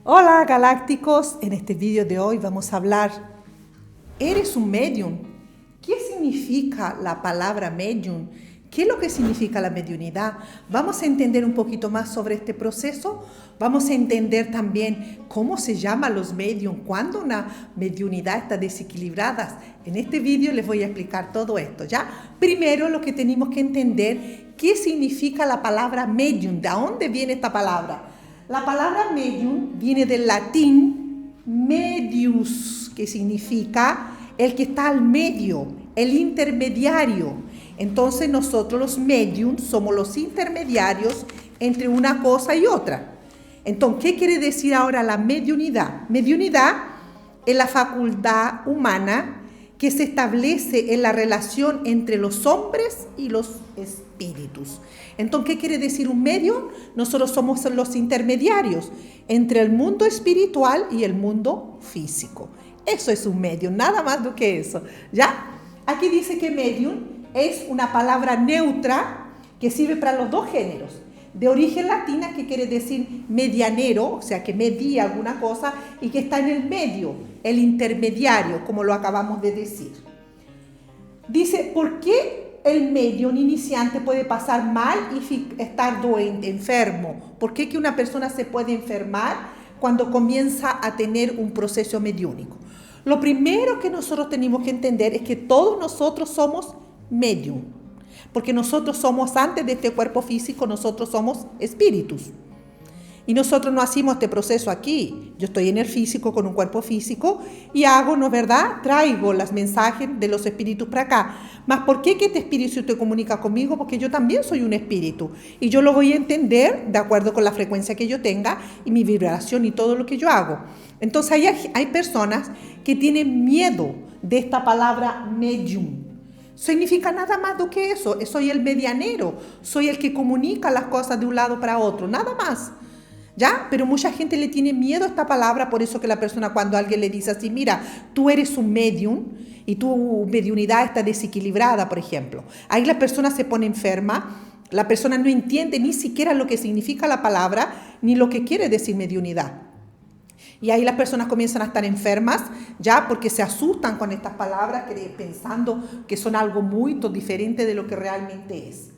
Hola galácticos, en este vídeo de hoy vamos a hablar, ¿eres un medium? ¿Qué significa la palabra medium? ¿Qué es lo que significa la mediunidad? Vamos a entender un poquito más sobre este proceso, vamos a entender también cómo se llaman los medium, cuando una mediunidad está desequilibrada. En este vídeo les voy a explicar todo esto, ¿ya? Primero lo que tenemos que entender, ¿qué significa la palabra medium? ¿De dónde viene esta palabra? La palabra medium viene del latín medius, que significa el que está al medio, el intermediario. Entonces nosotros los mediums somos los intermediarios entre una cosa y otra. Entonces, ¿qué quiere decir ahora la mediunidad? Mediunidad es la facultad humana que se establece en la relación entre los hombres y los espíritus. Entonces, ¿qué quiere decir un medium? Nosotros somos los intermediarios entre el mundo espiritual y el mundo físico. Eso es un medium, nada más do que eso, ¿ya? Aquí dice que medium es una palabra neutra que sirve para los dos géneros. De origen latina, que quiere decir medianero, o sea, que medía alguna cosa y que está en el medio, el intermediario, como lo acabamos de decir. Dice, ¿por qué el medium iniciante puede pasar mal y estar doente, enfermo? ¿Por qué que una persona se puede enfermar cuando comienza a tener un proceso mediúnico? Lo primero que nosotros tenemos que entender es que todos nosotros somos medium. Porque nosotros somos, antes de este cuerpo físico, nosotros somos espíritus. Y nosotros no hacemos este proceso aquí. Yo estoy en el físico con un cuerpo físico y hago, ¿no es verdad? Traigo los mensajes de los espíritus para acá. Mas ¿por qué que este espíritu se comunica conmigo? Porque yo también soy un espíritu. Y yo lo voy a entender de acuerdo con la frecuencia que yo tenga y mi vibración y todo lo que yo hago. Entonces hay personas que tienen miedo de esta palabra medium. Significa nada más do que eso. Soy el medianero, soy el que comunica las cosas de un lado para otro, nada más. ¿Ya? Pero mucha gente le tiene miedo a esta palabra, por eso que la persona, cuando alguien le dice así, mira, tú eres un medium y tu mediunidad está desequilibrada, por ejemplo. Ahí la persona se pone enferma, la persona no entiende ni siquiera lo que significa la palabra, ni lo que quiere decir mediunidad. Y ahí las personas comienzan a estar enfermas, ya, porque se asustan con estas palabras, pensando que son algo muy diferente de lo que realmente es.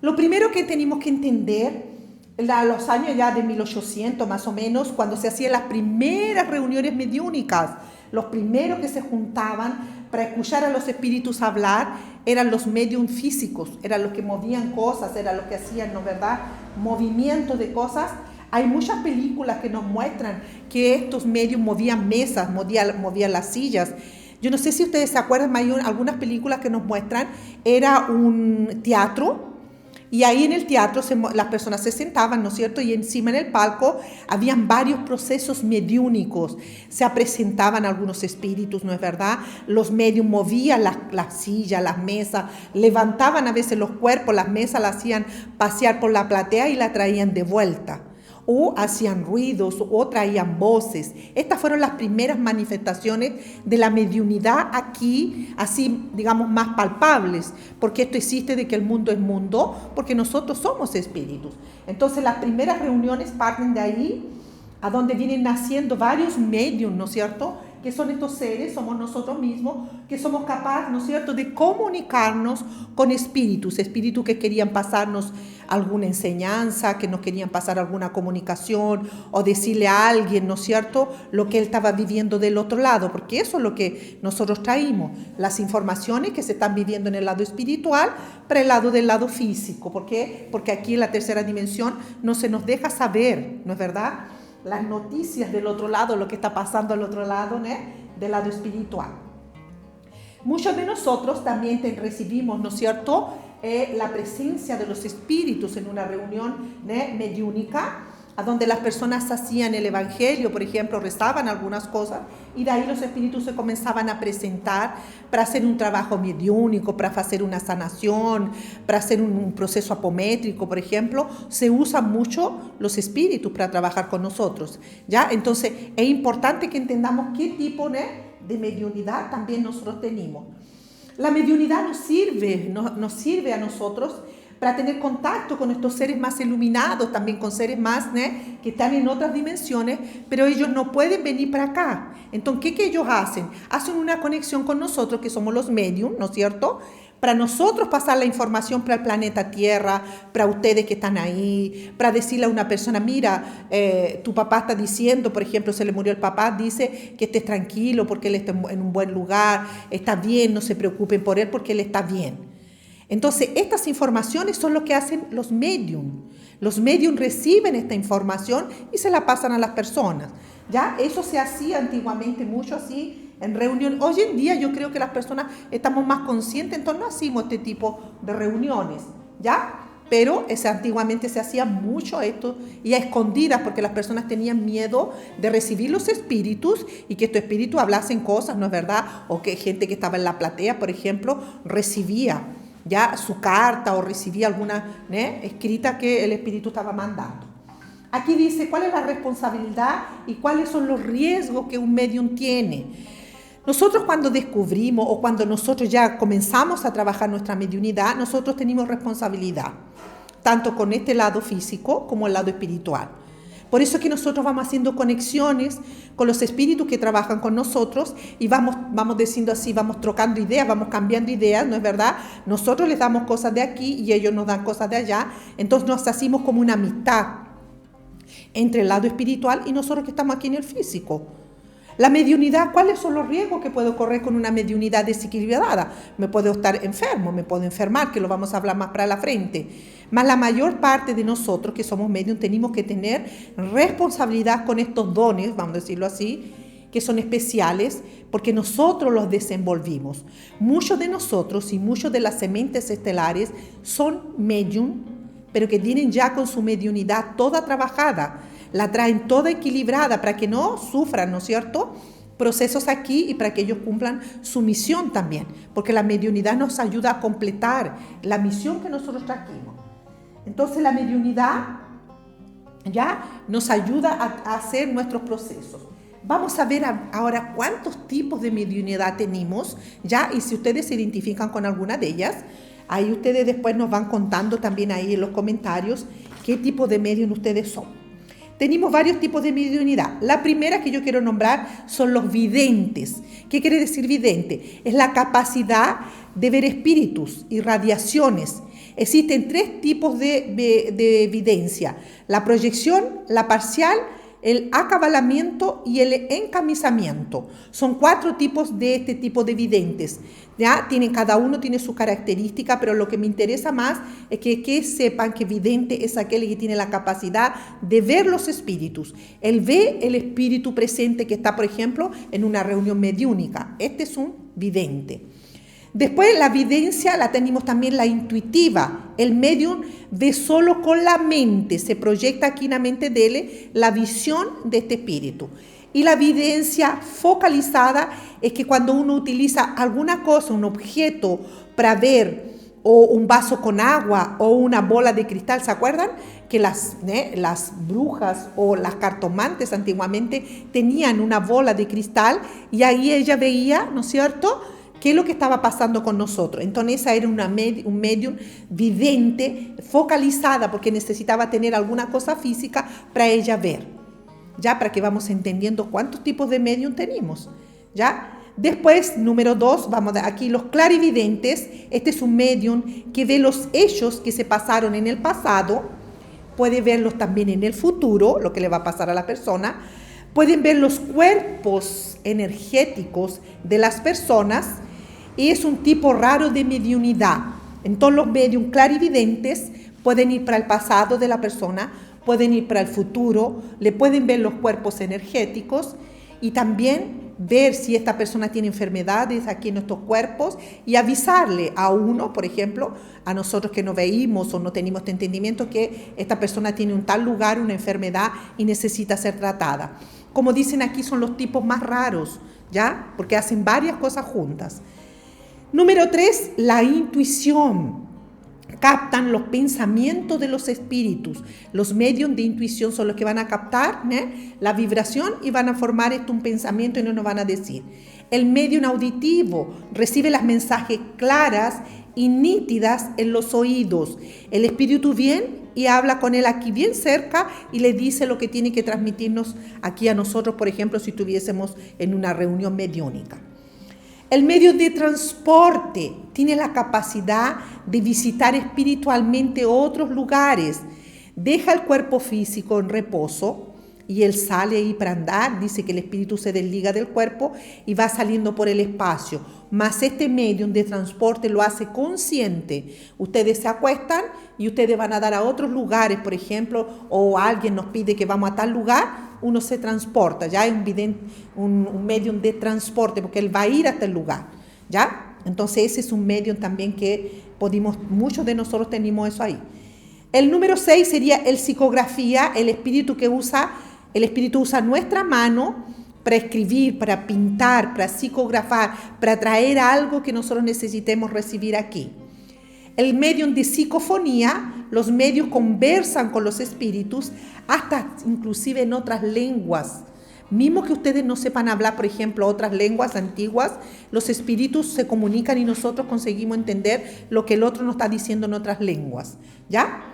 Lo primero que tenemos que entender, los años ya de 1800 más o menos, cuando se hacían las primeras reuniones mediúnicas, los primeros que se juntaban para escuchar a los espíritus hablar, eran los medium físicos, eran los que movían cosas, eran los que hacían, ¿no es verdad?, movimientos de cosas. Hay muchas películas que nos muestran que estos medios movían mesas, movían las sillas. Yo no sé si ustedes se acuerdan, hay algunas películas que nos muestran, era un teatro, y ahí en el teatro las personas se sentaban, ¿no es cierto? Y encima en el palco habían varios procesos mediúnicos. Se presentaban algunos espíritus, ¿no es verdad? Los medios movían las sillas, las mesas, levantaban a veces los cuerpos, las mesas las hacían pasear por la platea y la traían de vuelta. O hacían ruidos o traían voces. Estas fueron las primeras manifestaciones de la mediunidad aquí, así digamos más palpables, porque esto existe de que el mundo es mundo, porque nosotros somos espíritus. Entonces las primeras reuniones parten de ahí, a donde vienen naciendo varios medios, ¿no es cierto?, que son estos seres, somos nosotros mismos, que somos capaces, ¿no es cierto?, de comunicarnos con espíritus que querían pasarnos alguna enseñanza, que nos querían pasar alguna comunicación o decirle a alguien, ¿no es cierto?, lo que él estaba viviendo del otro lado, porque eso es lo que nosotros traímos, las informaciones que se están viviendo en el lado espiritual para el lado del lado físico. ¿Por qué? Porque aquí en la tercera dimensión no se nos deja saber, ¿no es verdad?, las noticias del otro lado, lo que está pasando al otro lado, ¿no?, del lado espiritual. Muchos de nosotros también recibimos, ¿no es cierto?, la presencia de los espíritus en una reunión, ¿no?, mediúnica, a donde las personas hacían el evangelio, por ejemplo, rezaban algunas cosas, y de ahí los espíritus se comenzaban a presentar para hacer un trabajo mediúnico, para hacer una sanación, para hacer un proceso apométrico, por ejemplo. Se usan mucho los espíritus para trabajar con nosotros, ¿ya? Entonces, es importante que entendamos qué tipo, ¿no?, de mediunidad también nosotros tenemos. La mediunidad nos sirve a nosotros para tener contacto con estos seres más iluminados, también con seres más, ¿no?, que están en otras dimensiones, pero ellos no pueden venir para acá. Entonces, ¿qué ellos hacen? Hacen una conexión con nosotros, que somos los medium, ¿no es cierto?, para nosotros pasar la información para el planeta Tierra, para ustedes que están ahí, para decirle a una persona, mira, tu papá está diciendo, por ejemplo, se le murió el papá, dice que estés tranquilo porque él está en un buen lugar, está bien, no se preocupen por él porque él está bien. Entonces, estas informaciones son lo que hacen los medium. Los medium reciben esta información y se la pasan a las personas. ¿Ya? Eso se hacía antiguamente mucho así en reunión. Hoy en día yo creo que las personas estamos más conscientes, entonces no hacemos este tipo de reuniones, ¿ya? Pero antiguamente se hacía mucho esto y a escondidas porque las personas tenían miedo de recibir los espíritus y que estos espíritus hablasen cosas, ¿no es verdad? O que gente que estaba en la platea, por ejemplo, recibía ya su carta o recibía alguna escrita que el espíritu estaba mandando. Aquí dice cuál es la responsabilidad y cuáles son los riesgos que un medium tiene. Nosotros cuando descubrimos o cuando nosotros ya comenzamos a trabajar nuestra mediunidad, nosotros tenemos responsabilidad, tanto con este lado físico como el lado espiritual. Por eso es que nosotros vamos haciendo conexiones con los espíritus que trabajan con nosotros y vamos diciendo así, vamos trocando ideas, vamos cambiando ideas, ¿no es verdad? Nosotros les damos cosas de aquí y ellos nos dan cosas de allá, entonces nos hacemos como una amistad entre el lado espiritual y nosotros que estamos aquí en el físico. La mediunidad, ¿cuáles son los riesgos que puedo correr con una mediunidad desequilibrada? Me puedo estar enfermo, me puedo enfermar, que lo vamos a hablar más para la frente. Más la mayor parte de nosotros que somos medium tenemos que tener responsabilidad con estos dones, vamos a decirlo así, que son especiales, porque nosotros los desenvolvimos. Muchos de nosotros y muchos de las sementes estelares son medium, pero que tienen ya con su mediunidad toda trabajada, la traen toda equilibrada para que no sufran, ¿no es cierto?, procesos aquí y para que ellos cumplan su misión también, porque la mediunidad nos ayuda a completar la misión que nosotros trajimos. Entonces la mediunidad ya nos ayuda a hacer nuestros procesos. Vamos a ver ahora cuántos tipos de mediunidad tenemos, ya, y si ustedes se identifican con alguna de ellas, ahí ustedes después nos van contando también ahí en los comentarios qué tipo de medium ustedes son. Tenemos varios tipos de mediunidad. La primera que yo quiero nombrar son los videntes. ¿Qué quiere decir vidente? Es la capacidad de ver espíritus y radiaciones. Existen 3 tipos de evidencia: la proyección, la parcial, el acabalamiento y el encamisamiento. Son 4 tipos de este tipo de videntes. ¿Ya? Cada uno tiene su característica, pero lo que me interesa más es que sepan que vidente es aquel que tiene la capacidad de ver los espíritus. Él ve el espíritu presente que está, por ejemplo, en una reunión mediúnica. Este es un vidente. Después la videncia la tenemos también la intuitiva. El medium ve solo con la mente, se proyecta aquí en la mente de él la visión de este espíritu. Y la videncia focalizada es que cuando uno utiliza alguna cosa, un objeto para ver, o un vaso con agua o una bola de cristal, ¿se acuerdan? Que las brujas o las cartomantes antiguamente tenían una bola de cristal y ahí ella veía, ¿no es cierto?, qué es lo que estaba pasando con nosotros. Entonces esa era un medium vidente, focalizada, porque necesitaba tener alguna cosa física para ella ver. Ya, para que vamos entendiendo cuántos tipos de medium tenemos. ¿Ya? Después, número 2, vamos aquí los clarividentes. Este es un medium que ve los hechos que se pasaron en el pasado. Puede verlos también en el futuro, lo que le va a pasar a la persona. Pueden ver los cuerpos energéticos de las personas. Y es un tipo raro de mediunidad. Entonces los medium clarividentes pueden ir para el pasado de la persona, pueden ir para el futuro, le pueden ver los cuerpos energéticos y también ver si esta persona tiene enfermedades aquí en nuestros cuerpos y avisarle a uno, por ejemplo, a nosotros que no veíamos o no tenemos este entendimiento, que esta persona tiene un tal lugar, una enfermedad y necesita ser tratada. Como dicen aquí, son los tipos más raros, ¿ya? Porque hacen varias cosas juntas. Número 3, la intuición. Captan los pensamientos de los espíritus. Los medios de intuición son los que van a captar la vibración y van a formar un pensamiento y no nos van a decir. El medium auditivo recibe los mensajes claras y nítidas en los oídos. El espíritu viene y habla con él aquí bien cerca y le dice lo que tiene que transmitirnos aquí a nosotros, por ejemplo, si estuviésemos en una reunión mediúnica. El medio de transporte tiene la capacidad de visitar espiritualmente otros lugares. Deja el cuerpo físico en reposo y él sale ahí para andar. Dice que el espíritu se desliga del cuerpo y va saliendo por el espacio. Mas este medio de transporte lo hace consciente. Ustedes se acuestan y ustedes van a dar a otros lugares, por ejemplo, o alguien nos pide que vamos a tal lugar, uno se transporta, ya es un medio de transporte, porque él va a ir hasta el lugar, ¿ya? Entonces ese es un medio también que muchos de nosotros tenemos eso ahí. El número 6 sería el psicografía, el espíritu usa nuestra mano para escribir, para pintar, para psicografar, para traer algo que nosotros necesitemos recibir aquí. El medium de psicofonía, los medios conversan con los espíritus, hasta inclusive en otras lenguas. Mismo que ustedes no sepan hablar, por ejemplo, otras lenguas antiguas, los espíritus se comunican y nosotros conseguimos entender lo que el otro nos está diciendo en otras lenguas, ¿ya?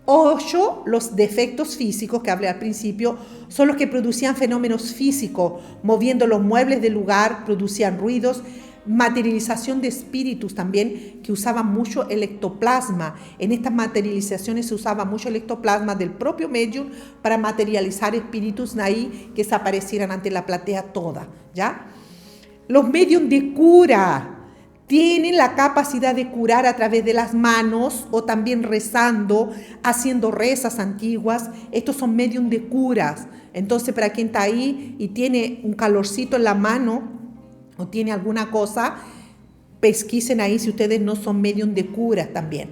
8, los defectos físicos que hablé al principio, son los que producían fenómenos físicos, moviendo los muebles del lugar, producían ruidos, materialización de espíritus también, que usaban mucho el ectoplasma. En estas materializaciones se usaba mucho el ectoplasma del propio medium para materializar espíritus de ahí que se aparecieran ante la platea toda, ¿ya? Los medios de cura tienen la capacidad de curar a través de las manos o también rezando, haciendo rezas antiguas. Estos son medios de curas. Entonces, para quien está ahí y tiene un calorcito en la mano o tiene alguna cosa, pesquisen ahí si ustedes no son medium de curas también.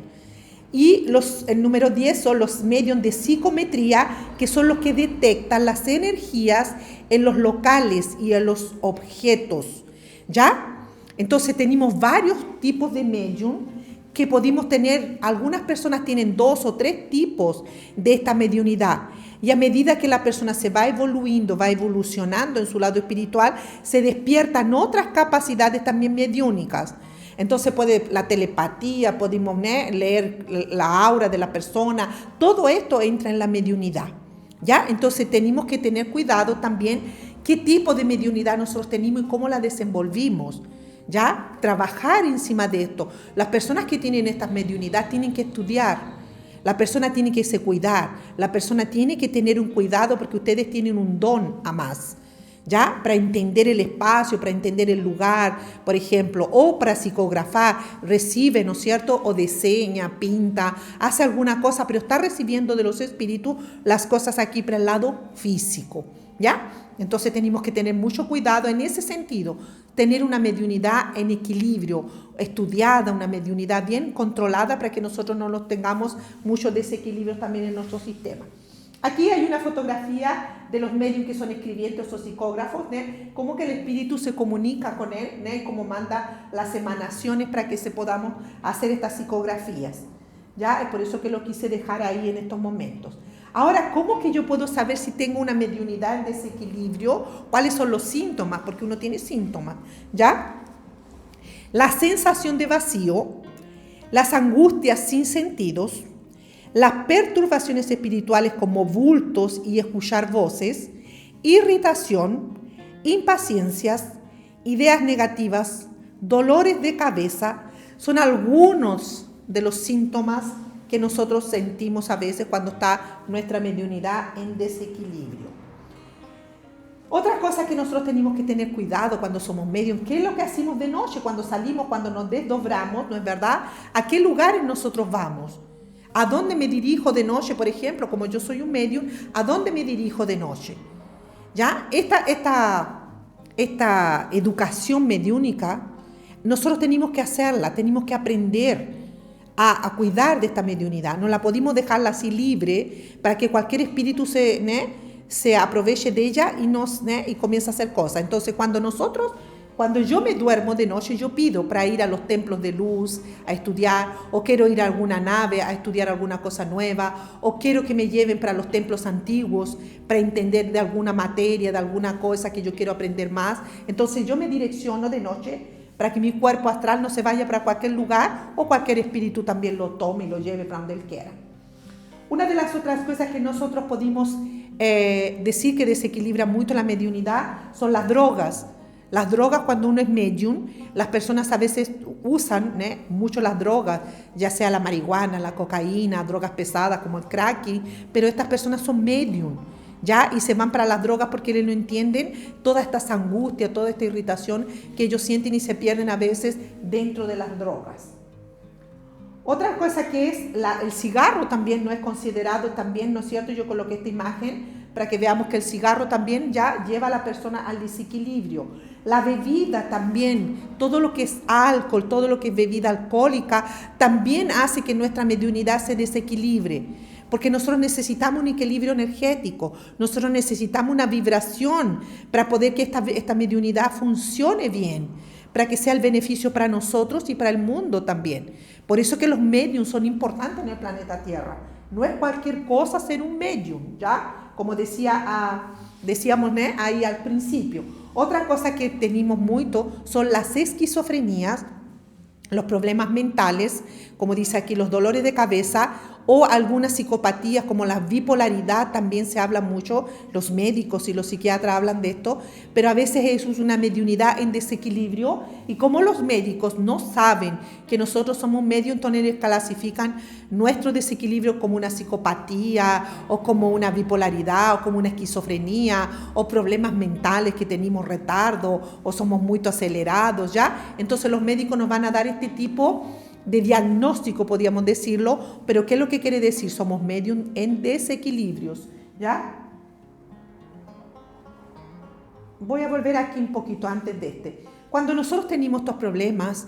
Y el número 10 son los medios de psicometría, que son los que detectan las energías en los locales y en los objetos, ¿ya? Entonces tenemos varios tipos de medium que podemos tener. Algunas personas tienen 2 o 3 tipos de esta mediunidad. Y a medida que la persona se va evolucionando en su lado espiritual, se despiertan otras capacidades también mediúnicas. Entonces la telepatía, podemos leer la aura de la persona, todo esto entra en la mediunidad, ¿ya? Entonces tenemos que tener cuidado también qué tipo de mediunidad nosotros tenemos y cómo la desenvolvimos, ¿ya? Trabajar encima de esto. Las personas que tienen estas mediunidades tienen que estudiar. La persona tiene que se cuidar, la persona tiene que tener un cuidado porque ustedes tienen un don a más, ¿ya? Para entender el espacio, para entender el lugar, por ejemplo, o para psicografar, recibe, ¿no es cierto? O diseña, pinta, hace alguna cosa, pero está recibiendo de los espíritus las cosas aquí para el lado físico, ¿ya? Entonces tenemos que tener mucho cuidado en ese sentido, tener una mediunidad en equilibrio, estudiada, una mediunidad bien controlada para que nosotros no los tengamos muchos desequilibrios también en nuestro sistema. Aquí hay una fotografía de los medios que son escribientes o psicógrafos, ¿no? Cómo que el espíritu se comunica con él, ¿no? Cómo manda las emanaciones para que podamos hacer estas psicografías. ¿Ya? Es por eso que lo quise dejar ahí en estos momentos. Ahora, ¿cómo que yo puedo saber si tengo una mediunidad en desequilibrio? ¿Cuáles son los síntomas? Porque uno tiene síntomas, ¿ya? La sensación de vacío, las angustias sin sentidos, las perturbaciones espirituales como bultos y escuchar voces, irritación, impaciencias, ideas negativas, dolores de cabeza, son algunos de los síntomas que nosotros sentimos a veces cuando está nuestra mediunidad en desequilibrio. Otra cosa que nosotros tenemos que tener cuidado cuando somos medium, ¿qué es lo que hacemos de noche cuando salimos, cuando nos desdobramos, ¿no es verdad? ¿A qué lugares nosotros vamos? ¿A dónde me dirijo de noche, por ejemplo? Como yo soy un medium, ¿a dónde me dirijo de noche? ¿Ya? Esta educación mediúnica, nosotros tenemos que hacerla, tenemos que aprender a cuidar de esta mediunidad. No la podemos dejarla así libre para que cualquier espíritu se aproveche de ella y comience a hacer cosas. Entonces, cuando yo me duermo de noche, yo pido para ir a los templos de luz a estudiar, o quiero ir a alguna nave a estudiar alguna cosa nueva, o quiero que me lleven para los templos antiguos para entender de alguna materia, de alguna cosa que yo quiero aprender más. Entonces yo me direcciono de noche para que mi cuerpo astral no se vaya para cualquier lugar o cualquier espíritu también lo tome y lo lleve para donde él quiera. Una de las otras cosas que nosotros podemos decir que desequilibra mucho la mediunidad son las drogas. Las drogas, cuando uno es medium, las personas a veces usan mucho las drogas, ya sea la marihuana, la cocaína, drogas pesadas como el crack, pero estas personas son medium, ¿ya? Y se van para las drogas porque ellos no entienden todas estas angustias, toda esta irritación que ellos sienten y se pierden a veces dentro de las drogas. Otra cosa que es el cigarro también no es considerado, también, ¿no es cierto? Yo coloqué esta imagen para que veamos que el cigarro también ya lleva a la persona al desequilibrio. La bebida también, todo lo que es alcohol, todo lo que es bebida alcohólica, también hace que nuestra mediunidad se desequilibre. Porque nosotros necesitamos un equilibrio energético, nosotros necesitamos una vibración para poder que esta mediunidad funcione bien, para que sea el beneficio para nosotros y para el mundo también. Por eso que los mediums son importantes en el planeta Tierra. No es cualquier cosa ser un medium, ¿ya? Como decíamos ahí al principio. Otra cosa que tenemos mucho son las esquizofrenías, los problemas mentales, como dice aquí, los dolores de cabeza o algunas psicopatías como la bipolaridad, también se habla mucho, los médicos y los psiquiatras hablan de esto, pero a veces eso es una mediunidad en desequilibrio y como los médicos no saben que nosotros somos medios, entonces clasifican nuestro desequilibrio como una psicopatía o como una bipolaridad o como una esquizofrenia o problemas mentales que tenemos retardo o somos muy acelerados, ¿ya? Entonces los médicos nos van a dar este tipo de diagnóstico, podríamos decirlo, pero ¿qué es lo que quiere decir? Somos medium en desequilibrios, ¿ya? Voy a volver aquí un poquito antes de este. Cuando nosotros tenemos estos problemas,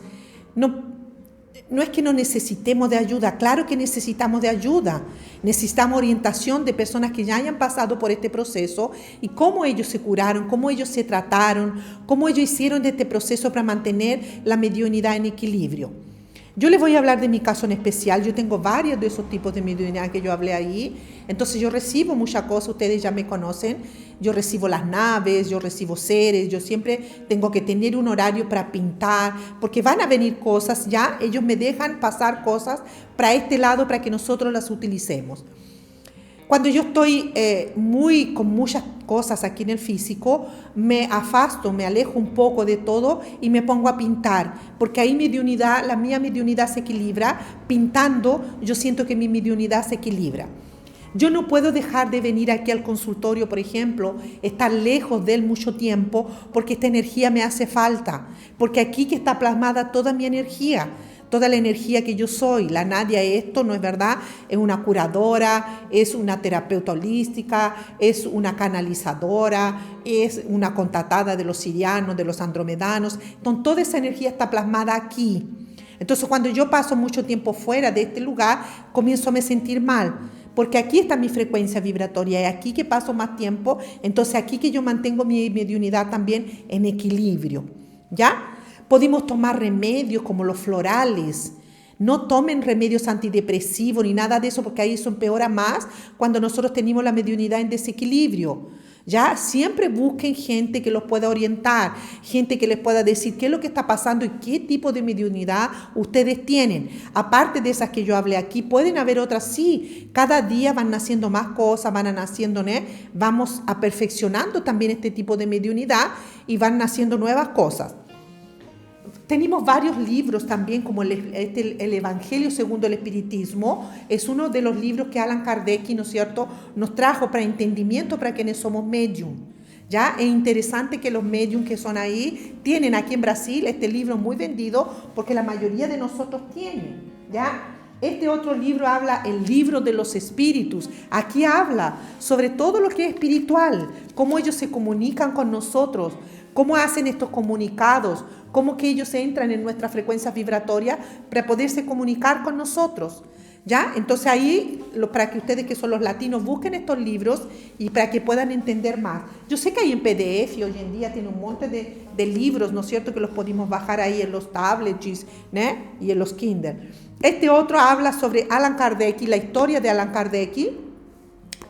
no es que no necesitemos de ayuda, claro que necesitamos de ayuda, necesitamos orientación de personas que ya hayan pasado por este proceso y cómo ellos se curaron, cómo ellos se trataron, cómo ellos hicieron de este proceso para mantener la mediunidad en equilibrio. Yo les voy a hablar de mi caso en especial. Yo tengo varios de esos tipos de mediunidad que yo hablé ahí. Entonces yo recibo muchas cosas, ustedes ya me conocen. Yo recibo las naves, yo recibo seres, yo siempre tengo que tener un horario para pintar, porque van a venir cosas ya, ellos me dejan pasar cosas para este lado para que nosotros las utilicemos. Cuando yo estoy con muchas cosas aquí en el físico, me afasto, me alejo un poco de todo y me pongo a pintar, porque ahí la mía mediunidad se equilibra. Pintando, yo siento que mi mediunidad se equilibra. Yo no puedo dejar de venir aquí al consultorio, por ejemplo, estar lejos de él mucho tiempo, porque esta energía me hace falta, porque aquí que está plasmada toda mi energía. Toda la energía que yo soy. La Nadia esto no es verdad, es una curadora, es una terapeuta holística, es una canalizadora, es una contratada de los sirianos, de los andromedanos. Entonces toda esa energía está plasmada aquí. Entonces cuando yo paso mucho tiempo fuera de este lugar, comienzo a me sentir mal. Porque aquí está mi frecuencia vibratoria y aquí que paso más tiempo, entonces aquí que yo mantengo mi mediunidad también en equilibrio, ¿ya? Podemos tomar remedios como los florales. No tomen remedios antidepresivos ni nada de eso, porque ahí eso empeora más cuando nosotros tenemos la mediunidad en desequilibrio. Ya siempre busquen gente que los pueda orientar, gente que les pueda decir qué es lo que está pasando y qué tipo de mediunidad ustedes tienen. Aparte de esas que yo hablé aquí, pueden haber otras, sí. Cada día van naciendo más cosas, van naciendo, vamos a perfeccionando también este tipo de mediunidad y van naciendo nuevas cosas. Tenemos varios libros también, como el Evangelio según el Espiritismo. Es uno de los libros que Allan Kardec, ¿no es cierto?, nos trajo para entendimiento para quienes somos medium. Ya es interesante que los medium que son ahí tienen aquí en Brasil este libro muy vendido porque la mayoría de nosotros tienen. ¿Ya? Este otro libro habla, el libro de los espíritus. Aquí habla sobre todo lo que es espiritual, cómo ellos se comunican con nosotros, cómo hacen estos comunicados, cómo que ellos entran en nuestra frecuencia vibratoria para poderse comunicar con nosotros. ¿Ya? Entonces ahí, para que ustedes que son los latinos busquen estos libros y para que puedan entender más. Yo sé que hay en PDF y hoy en día tiene un montón de libros, ¿no es cierto?, que los podemos bajar ahí en los tablets, ¿no?, y en los Kindle. Este otro habla sobre Allan Kardec y la historia de Allan Kardec.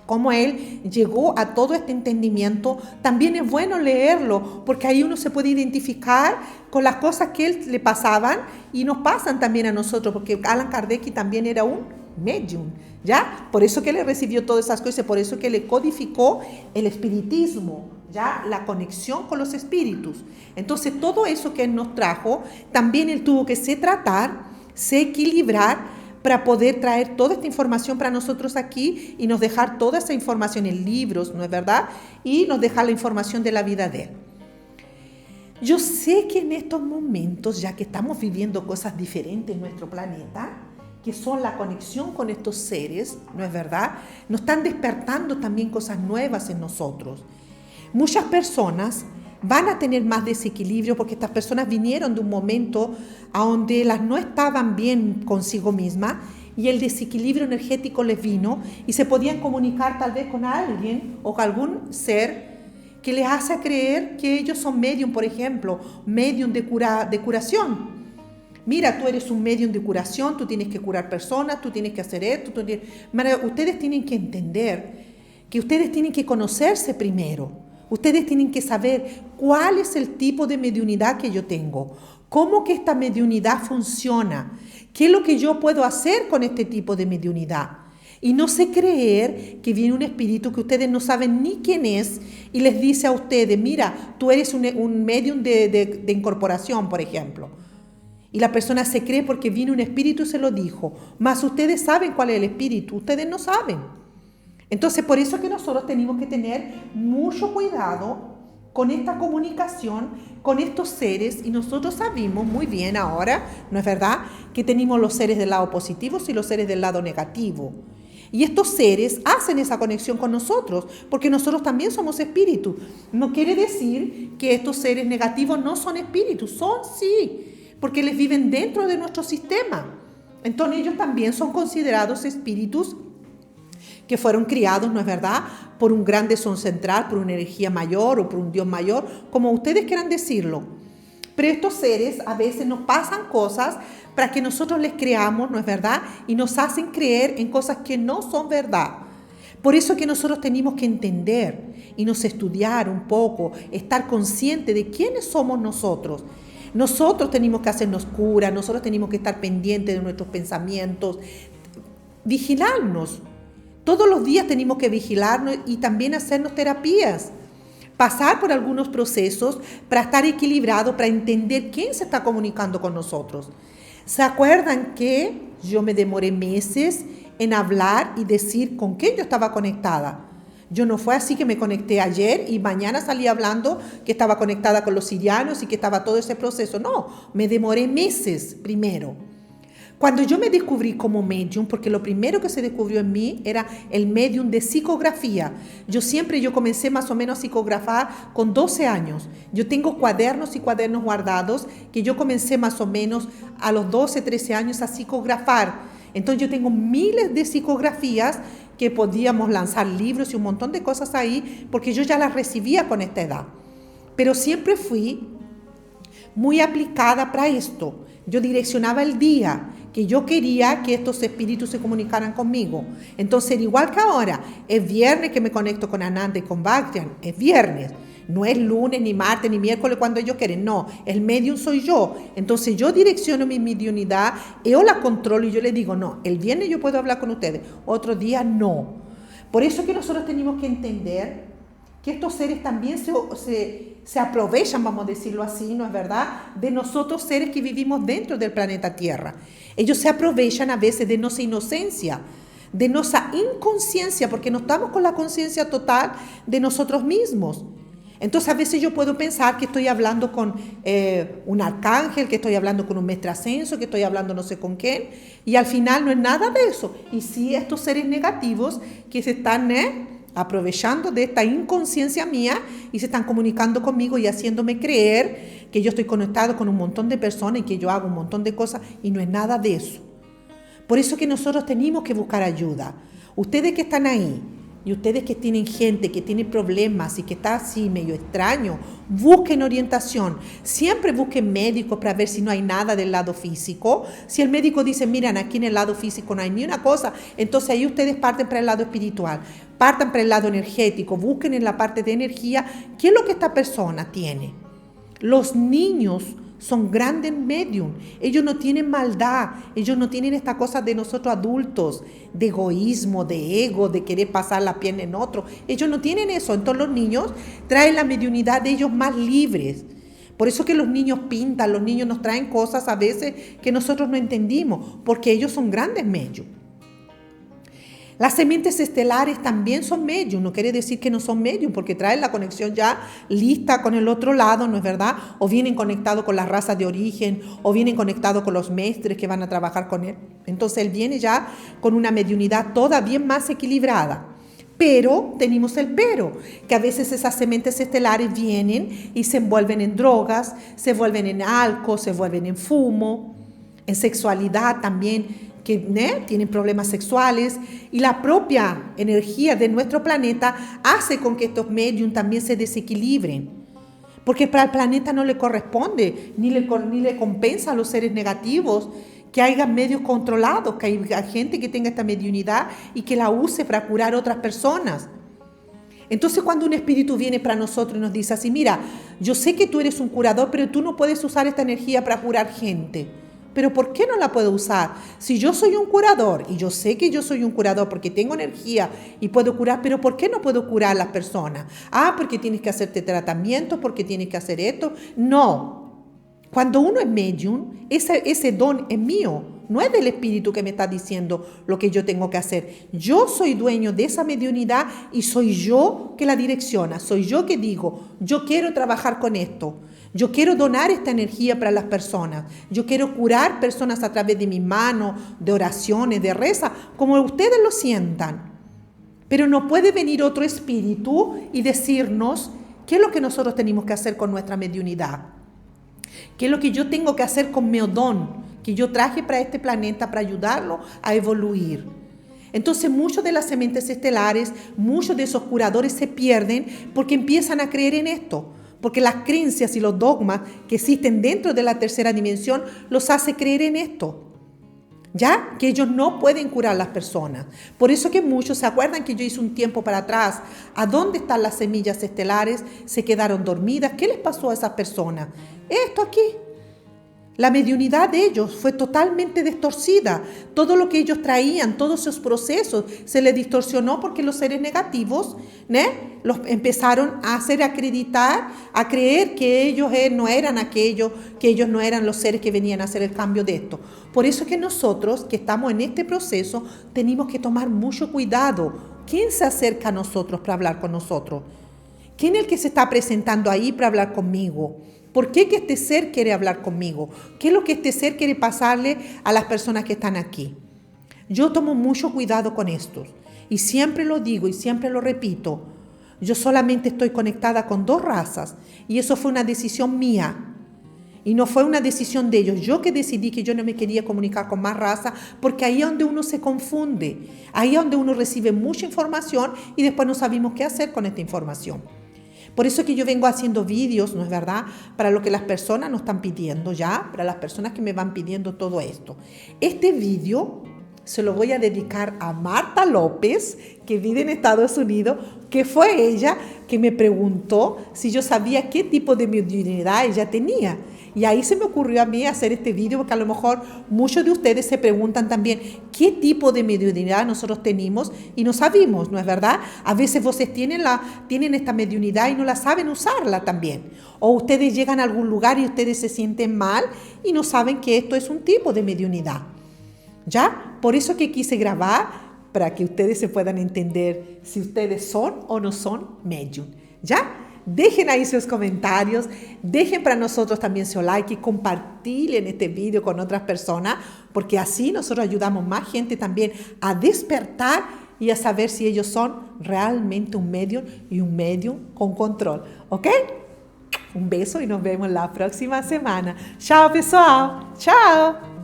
cómo él llegó a todo este entendimiento, también es bueno leerlo, porque ahí uno se puede identificar con las cosas que él le pasaban y nos pasan también a nosotros, porque Allan Kardec también era un medium, ¿ya? Por eso que le recibió todas esas cosas, por eso que le codificó el espiritismo, ¿ya? La conexión con los espíritus. Entonces, todo eso que él nos trajo, también él tuvo que se tratar, se equilibrar, para poder traer toda esta información para nosotros aquí y nos dejar toda esa información en libros, ¿no es verdad? Y nos dejar la información de la vida de él. Yo sé que en estos momentos, ya que estamos viviendo cosas diferentes en nuestro planeta, que son la conexión con estos seres, ¿no es verdad? Nos están despertando también cosas nuevas en nosotros. Muchas personas van a tener más desequilibrio porque estas personas vinieron de un momento a donde las no estaban bien consigo mismas y el desequilibrio energético les vino y se podían comunicar tal vez con alguien o con algún ser que les hace creer que ellos son medium, por ejemplo, medium de curación. Mira, tú eres un medium de curación, tú tienes que curar personas, tú tienes que hacer esto. Ustedes tienen que entender que ustedes tienen que conocerse primero. Ustedes tienen que saber cuál es el tipo de mediunidad que yo tengo, cómo que esta mediunidad funciona, qué es lo que yo puedo hacer con este tipo de mediunidad. Y no se creer que viene un espíritu que ustedes no saben ni quién es y les dice a ustedes, mira, tú eres un medium de incorporación, por ejemplo. Y la persona se cree porque viene un espíritu y se lo dijo, mas ustedes saben cuál es el espíritu, ustedes no saben. Entonces, por eso es que nosotros tenemos que tener mucho cuidado con esta comunicación, con estos seres, y nosotros sabemos muy bien ahora, ¿no es verdad?, que tenemos los seres del lado positivo y los seres del lado negativo. Y estos seres hacen esa conexión con nosotros, porque nosotros también somos espíritus. No quiere decir que estos seres negativos no son espíritus, son sí, porque les viven dentro de nuestro sistema. Entonces ellos también son considerados espíritus que fueron criados, ¿no es verdad?, por un gran son central, por una energía mayor o por un Dios mayor, como ustedes quieran decirlo. Pero estos seres a veces nos pasan cosas para que nosotros les creamos, ¿no es verdad?, y nos hacen creer en cosas que no son verdad. Por eso que nosotros tenemos que entender y nos estudiar un poco, estar conscientes de quiénes somos nosotros. Nosotros tenemos que hacernos cura, nosotros tenemos que estar pendientes de nuestros pensamientos, vigilarnos. Todos los días tenemos que vigilarnos y también hacernos terapias, pasar por algunos procesos para estar equilibrados, para entender quién se está comunicando con nosotros. ¿Se acuerdan que yo me demoré meses en hablar y decir con quién yo estaba conectada? Yo no fue así que me conecté ayer y mañana salí hablando que estaba conectada con los sirianos y que estaba todo ese proceso. No, me demoré meses primero. Cuando yo me descubrí como medium, porque lo primero que se descubrió en mí era el medium de psicografía. Yo comencé más o menos a psicografar con 12 años. Yo tengo cuadernos y cuadernos guardados que yo comencé más o menos a los 12, 13 años a psicografar. Entonces yo tengo miles de psicografías que podíamos lanzar libros y un montón de cosas ahí, porque yo ya las recibía con esta edad. Pero siempre fui muy aplicada para esto. Yo direccionaba el día que yo quería que estos espíritus se comunicaran conmigo. Entonces, igual que ahora, es viernes que me conecto con Ananda y con Bhaktian, es viernes. No es lunes, ni martes, ni miércoles cuando ellos quieren. No, el medium soy yo. Entonces, yo direcciono mi mediunidad, yo la controlo y yo le digo, no, el viernes yo puedo hablar con ustedes, otro día no. Por eso es que nosotros tenemos que entender que estos seres también se aprovechan, vamos a decirlo así, ¿no es verdad?, de nosotros seres que vivimos dentro del planeta Tierra. Ellos se aprovechan a veces de nuestra inocencia, de nuestra inconsciencia, porque no estamos con la conciencia total de nosotros mismos. Entonces a veces yo puedo pensar que estoy hablando con un arcángel, que estoy hablando con un maestro ascenso, que estoy hablando no sé con quién, y al final no es nada de eso. Y sí, estos seres negativos que se están aprovechando de esta inconsciencia mía y se están comunicando conmigo y haciéndome creer que yo estoy conectado con un montón de personas y que yo hago un montón de cosas, y no es nada de eso. Por eso que nosotros tenemos que buscar ayuda. Ustedes que están ahí, y ustedes que tienen gente que tiene problemas y que está así medio extraño, busquen orientación. Siempre busquen médicos para ver si no hay nada del lado físico. Si el médico dice, miren, aquí en el lado físico no hay ni una cosa, entonces ahí ustedes parten para el lado espiritual, partan para el lado energético, busquen en la parte de energía qué es lo que esta persona tiene. Los niños son grandes medium. Ellos no tienen maldad. Ellos no tienen esta cosa de nosotros adultos, de egoísmo, de ego, de querer pasar la pierna en otro. Ellos no tienen eso. Entonces los niños traen la mediunidad de ellos más libres. Por eso que los niños pintan, los niños nos traen cosas a veces que nosotros no entendimos, porque ellos son grandes medium. Las sementes estelares también son medium, no quiere decir que no son medium, porque traen la conexión ya lista con el otro lado, ¿no es verdad? O vienen conectados con las razas de origen, o vienen conectados con los maestres que van a trabajar con él. Entonces él viene ya con una mediunidad toda bien más equilibrada. Pero, tenemos el pero, que a veces esas sementes estelares vienen y se envuelven en drogas, se envuelven en alcohol, se envuelven en fumo, en sexualidad también, que tienen problemas sexuales, y la propia energía de nuestro planeta hace con que estos medium también se desequilibren, porque para el planeta no le corresponde, ni le compensa a los seres negativos que haya medios controlados, que haya gente que tenga esta mediunidad y que la use para curar a otras personas. Entonces cuando un espíritu viene para nosotros y nos dice así, mira, yo sé que tú eres un curador, pero tú no puedes usar esta energía para curar gente. ¿Pero por qué no la puedo usar? Si yo soy un curador, y yo sé que yo soy un curador porque tengo energía y puedo curar, pero ¿por qué no puedo curar a las personas? Porque tienes que hacerte tratamientos, porque tienes que hacer esto. No. Cuando uno es medium, ese don es mío. No es del espíritu que me está diciendo lo que yo tengo que hacer. Yo soy dueño de esa mediunidad y soy yo que la direcciona. Soy yo que digo, yo quiero trabajar con esto. Yo quiero donar esta energía para las personas. Yo quiero curar personas a través de mis manos, de oraciones, de reza, como ustedes lo sientan. Pero no puede venir otro espíritu y decirnos qué es lo que nosotros tenemos que hacer con nuestra mediunidad. ¿Qué es lo que yo tengo que hacer con mi don que yo traje para este planeta para ayudarlo a evoluir? Entonces muchos de las sementes estelares, muchos de esos curadores se pierden porque empiezan a creer en esto. Porque las creencias y los dogmas que existen dentro de la tercera dimensión los hace creer en esto. ¿Ya? Que ellos no pueden curar a las personas. Por eso que muchos se acuerdan que yo hice un tiempo para atrás. ¿A dónde están las semillas estelares? Se quedaron dormidas. ¿Qué les pasó a esas personas? Esto aquí. La mediunidad de ellos fue totalmente distorsionada. Todo lo que ellos traían, todos esos procesos, se les distorsionó porque los seres negativos los empezaron a hacer acreditar, a creer que ellos no eran aquello, que ellos no eran los seres que venían a hacer el cambio de esto. Por eso que nosotros, que estamos en este proceso, tenemos que tomar mucho cuidado. ¿Quién se acerca a nosotros para hablar con nosotros? ¿Quién es el que se está presentando ahí para hablar conmigo? ¿Por qué que este ser quiere hablar conmigo? ¿Qué es lo que este ser quiere pasarle a las personas que están aquí? Yo tomo mucho cuidado con estos. Y siempre lo digo y siempre lo repito. Yo solamente estoy conectada con 2 razas. Y eso fue una decisión mía. Y no fue una decisión de ellos. Yo que decidí que yo no me quería comunicar con más razas, porque ahí es donde uno se confunde. Ahí es donde uno recibe mucha información y después no sabemos qué hacer con esta información. Por eso es que yo vengo haciendo vídeos, ¿no es verdad? Para lo que las personas nos están pidiendo ya, para las personas que me van pidiendo todo esto. Este vídeo se lo voy a dedicar a Marta López, que vive en Estados Unidos, que fue ella que me preguntó si yo sabía qué tipo de mediunidad ella tenía. Y ahí se me ocurrió a mí hacer este vídeo, porque a lo mejor muchos de ustedes se preguntan también qué tipo de mediunidad nosotros tenemos y no sabemos, ¿no es verdad? A veces ustedes tienen esta mediunidad y no la saben usarla también. O ustedes llegan a algún lugar y ustedes se sienten mal y no saben que esto es un tipo de mediunidad. ¿Ya? Por eso que quise grabar, para que ustedes se puedan entender si ustedes son o no son medium. ¿Ya? Dejen ahí sus comentarios, dejen para nosotros también su like y compartir en este video con otras personas, porque así nosotros ayudamos más gente también a despertar y a saber si ellos son realmente un medium y un medium con control. ¿Ok? Um beijo e nos vemos la próxima semana. Tchau, pessoal! Tchau!